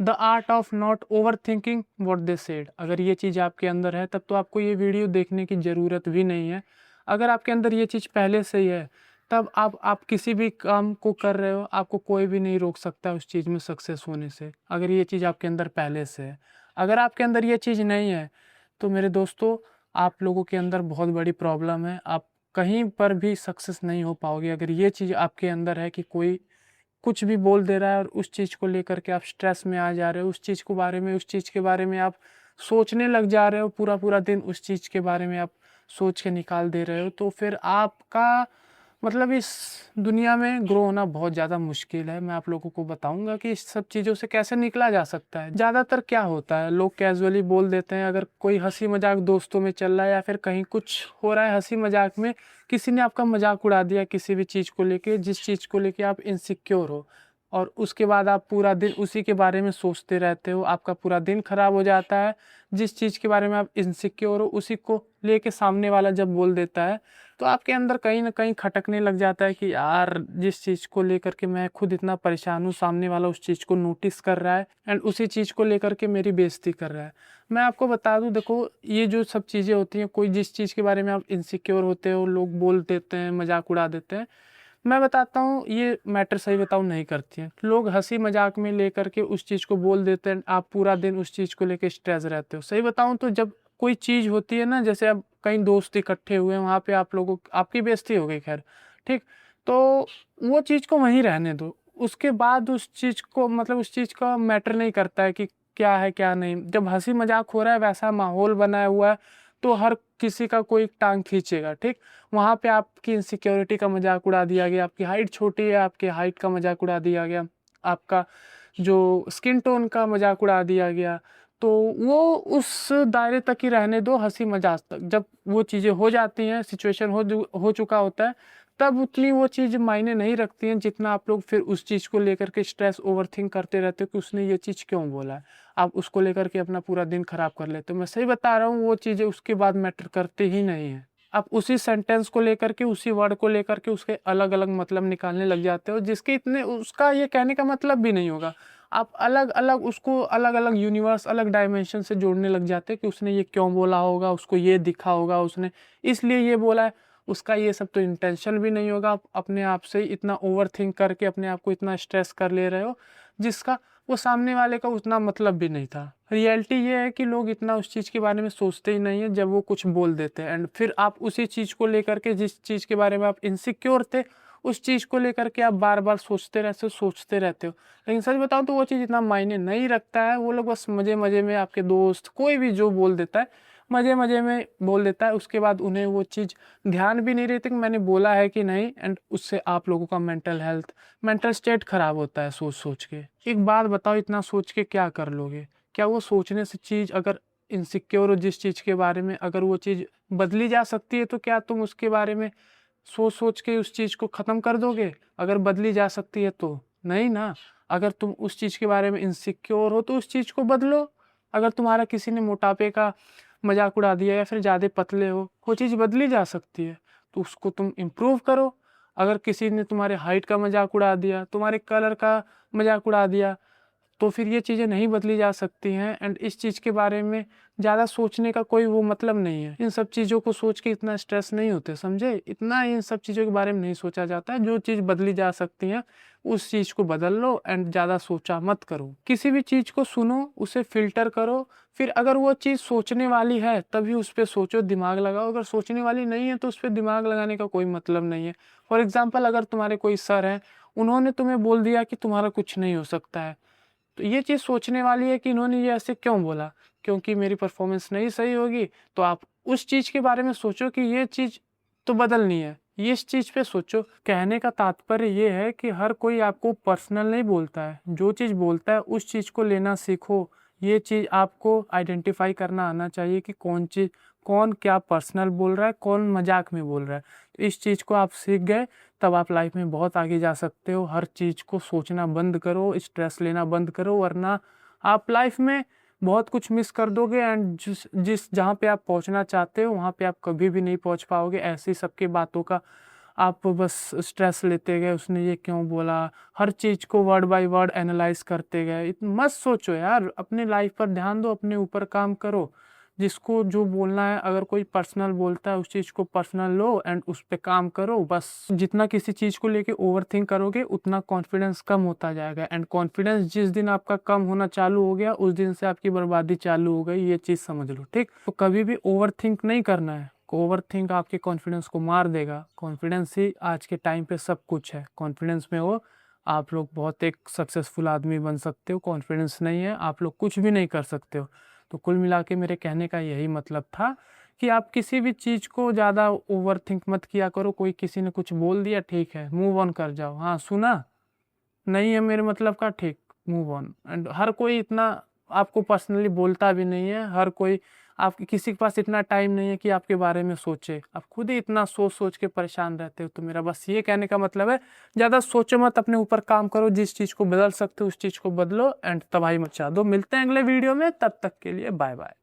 The art of not over thinking what they said. अगर ये चीज़ आपके अंदर है तब तो आपको ये वीडियो देखने की ज़रूरत भी नहीं है। अगर आपके अंदर ये चीज़ पहले से ही है तब आप किसी भी काम को कर रहे हो, आपको कोई भी नहीं रोक सकता उस चीज़ में सक्सेस होने से, अगर ये चीज़ आपके अंदर पहले से है। अगर आपके अंदर ये चीज़ नहीं है तो मेरे दोस्तों, आप लोगों के अंदर बहुत बड़ी प्रॉब्लम है। आप कहीं पर भी सक्सेस नहीं हो पाओगे। अगर ये चीज़ आपके अंदर है कि कोई कुछ भी बोल दे रहा है और उस चीज़ को लेकर के आप स्ट्रेस में आ जा रहे हो, उस चीज़ के बारे में आप सोचने लग जा रहे हो, पूरा दिन उस चीज़ के बारे में आप सोच के निकाल दे रहे हो, तो फिर आपका मतलब इस दुनिया में ग्रो होना बहुत ज़्यादा मुश्किल है। मैं आप लोगों को बताऊंगा कि इस सब चीज़ों से कैसे निकला जा सकता है। ज़्यादातर क्या होता है, लोग कैजुअली बोल देते हैं, अगर कोई हंसी मजाक दोस्तों में चल रहा है या फिर कहीं कुछ हो रहा है हंसी मजाक में, किसी ने आपका मजाक उड़ा दिया किसी भी चीज़ को लेके, जिस चीज़ को लेके आप इनसिक्योर हो, और उसके बाद आप पूरा दिन उसी के बारे में सोचते रहते हो, आपका पूरा दिन खराब हो जाता है। जिस चीज़ के बारे में आप इनसिक्योर हो उसी को लेके सामने वाला जब बोल देता है तो आपके अंदर कहीं ना कहीं खटकने लग जाता है कि यार, जिस चीज़ को लेकर के मैं खुद इतना परेशान हूँ, सामने वाला उस चीज़ को नोटिस कर रहा है एंड उसी चीज़ को लेकर के मेरी बेइज्जती कर रहा है। मैं आपको बता दूं, देखो ये जो सब चीज़ें होती हैं, कोई जिस चीज़ के बारे में आप इनसिक्योर होते हो, लोग बोल देते हैं, मजाक उड़ा देते हैं, मैं बताता हूँ ये मैटर सही बताऊँ नहीं करती हैं। लोग हंसी मजाक में लेकर के उस चीज़ को बोल देते हैं, आप पूरा दिन उस चीज़ को लेकर स्ट्रेस रहते हो। सही बताऊँ तो जब कोई चीज़ होती है ना, जैसे अब कई दोस्त इकट्ठे हुए हैं, वहाँ पे आप लोगों आपकी बेइज्जती हो गई, खैर ठीक, तो वो चीज़ को वहीं रहने दो। उसके बाद उस चीज़ को मतलब उस चीज़ का मैटर नहीं करता है कि क्या है क्या नहीं। जब हंसी मजाक हो रहा है, वैसा माहौल बना हुआ है, तो हर किसी का कोई टांग खींचेगा, ठीक। वहाँ पे आपकी इनसिक्योरिटी का मजाक उड़ा दिया गया, आपकी हाइट छोटी है, आपकी हाइट का मजाक उड़ा दिया गया, आपका जो स्किन टोन का मजाक उड़ा दिया गया, तो वो उस दायरे तक ही रहने दो, हंसी मजाक तक। जब वो चीज़ें हो जाती हैं, सिचुएशन हो चुका होता है, तब उतनी वो चीज़ मायने नहीं रखती हैं जितना आप लोग फिर उस चीज़ को लेकर के स्ट्रेस ओवरथिंक करते रहते हो कि उसने ये चीज़ क्यों बोला है। आप उसको लेकर के अपना पूरा दिन खराब कर लेते हो। मैं सही बता रहा हूँ, वो चीज़ें उसके बाद मैटर करती ही नहीं है। आप उसी सेंटेंस को लेकर के, उसी वर्ड को लेकर के उसके अलग अलग मतलब निकालने लग जाते हो, जिसके इतने उसका ये कहने का मतलब भी नहीं होगा। आप अलग अलग उसको अलग अलग यूनिवर्स, अलग डायमेंशन से जोड़ने लग जाते हैं कि उसने ये क्यों बोला होगा, उसको ये दिखा होगा, उसने इसलिए ये बोला है। उसका ये सब तो इंटेंशन भी नहीं होगा। आप अपने आप से इतना ओवर थिंक करके अपने आप को इतना स्ट्रेस कर ले रहे हो, जिसका वो सामने वाले का उतना मतलब भी नहीं था। रियलिटी ये है कि लोग इतना उस चीज़ के बारे में सोचते ही नहीं है जब वो कुछ बोल देते हैं, एंड फिर आप उसी चीज़ को लेकर के, जिस चीज़ के बारे में आप इनसिक्योर थे, उस चीज़ को लेकर के आप बार बार सोचते रहते हो। लेकिन सच बताऊं तो वो चीज़ इतना मायने नहीं रखता है। वो लोग बस मज़े मज़े में, आपके दोस्त कोई भी जो बोल देता है, मज़े मज़े में बोल देता है, उसके बाद उन्हें वो चीज़ ध्यान भी नहीं रहती कि मैंने बोला है कि नहीं, एंड उससे आप लोगों का मेंटल स्टेट खराब होता है सोच सोच के। एक बात बताओ, इतना सोच के क्या कर लोगे? क्या वो सोचने से चीज़, अगर इनसिक्योर हो जिस चीज़ के बारे में, अगर वो चीज़ बदली जा सकती है तो क्या तुम उसके बारे में सोच सोच के उस चीज़ को ख़त्म कर दोगे? अगर बदली जा सकती है तो नहीं ना। अगर तुम उस चीज़ के बारे में इनसिक्योर हो तो उस चीज़ को बदलो। अगर तुम्हारा किसी ने मोटापे का मजाक उड़ा दिया या फिर ज़्यादा पतले हो, वो चीज़ बदली जा सकती है, तो उसको तुम इम्प्रूव करो। अगर किसी ने तुम्हारे हाइट का मजाक उड़ा दिया, तुम्हारे कलर का मजाक उड़ा दिया, तो फिर ये चीज़ें नहीं बदली जा सकती हैं, एंड इस चीज़ के बारे में ज़्यादा सोचने का कोई वो मतलब नहीं है। इन सब चीज़ों को सोच के इतना स्ट्रेस नहीं होते, समझे? इतना इन सब चीज़ों के बारे में नहीं सोचा जाता है। जो चीज़ बदली जा सकती है उस चीज़ को बदल लो, एंड ज़्यादा सोचा मत करो। किसी भी चीज़ को सुनो, उसे फ़िल्टर करो, फिर अगर वो चीज़ सोचने वाली है तभी उस पे सोचो, दिमाग लगाओ। अगर सोचने वाली नहीं है तो उस पे दिमाग लगाने का कोई मतलब नहीं है। फॉर एग्ज़ाम्पल, अगर तुम्हारे कोई सर हैं, उन्होंने तुम्हें बोल दिया कि तुम्हारा कुछ नहीं हो सकता है, तो ये चीज़ सोचने वाली है कि इन्होंने ये ऐसे क्यों बोला? क्योंकि मेरी परफ़ॉर्मेंस नहीं सही होगी, तो आप उस चीज़ के बारे में सोचो कि ये चीज़ तो बदलनी है। ये इस चीज़ पे सोचो। कहने का तात्पर्य ये है कि हर कोई आपको पर्सनल नहीं बोलता है। जो चीज़ बोलता है उस चीज़ को लेना सीखो। ये चीज़ आपको आइडेंटिफ़ाई करना आना चाहिए कि कौन क्या पर्सनल बोल रहा है, कौन मज़ाक में बोल रहा है। तो इस चीज़ को आप सीख गए, तब आप लाइफ में बहुत आगे जा सकते हो। हर चीज़ को सोचना बंद करो, स्ट्रेस लेना बंद करो, वरना आप लाइफ में बहुत कुछ मिस कर दोगे, एंड जहाँ पे आप पहुँचना चाहते हो वहाँ पे आप कभी भी नहीं पहुँच पाओगे। ऐसी सबकी बातों का आप बस स्ट्रेस लेते गए, उसने ये क्यों बोला, हर चीज़ को वर्ड बाय वर्ड एनालाइज करते गए। मत सोचो यार, अपनी लाइफ पर ध्यान दो, अपने ऊपर काम करो। जिसको जो बोलना है, अगर कोई पर्सनल बोलता है उस चीज़ को पर्सनल लो एंड उस पे काम करो बस। जितना किसी चीज़ को लेके ओवरथिंक करोगे उतना कॉन्फिडेंस कम होता जाएगा, एंड कॉन्फिडेंस जिस दिन आपका कम होना चालू हो गया उस दिन से आपकी बर्बादी चालू हो गई, ये चीज़ समझ लो, ठीक। तो कभी भी ओवरथिंक नहीं करना है। ओवरथिंक आपके कॉन्फिडेंस को मार देगा। कॉन्फिडेंस ही आज के टाइम पे सब कुछ है। कॉन्फिडेंस में हो, आप लोग बहुत एक सक्सेसफुल आदमी बन सकते हो। कॉन्फिडेंस नहीं है, आप लोग कुछ भी नहीं कर सकते हो। तो कुल मिला के मेरे कहने का यही मतलब था कि आप किसी भी चीज़ को ज़्यादा ओवरथिंक मत किया करो। कोई किसी ने कुछ बोल दिया, ठीक है, मूव ऑन कर जाओ। हाँ, सुना नहीं है मेरे मतलब का, ठीक, मूव ऑन। एंड हर कोई इतना आपको पर्सनली बोलता भी नहीं है। हर कोई, आप किसी के पास इतना टाइम नहीं है कि आपके बारे में सोचे। आप खुद ही इतना सोच सोच के परेशान रहते हो। तो मेरा बस ये कहने का मतलब है, ज़्यादा सोचो मत, अपने ऊपर काम करो। जिस चीज़ को बदल सकते हो उस चीज़ को बदलो एंड तबाही मचा दो। मिलते हैं अगले वीडियो में, तब तक के लिए बाय बाय।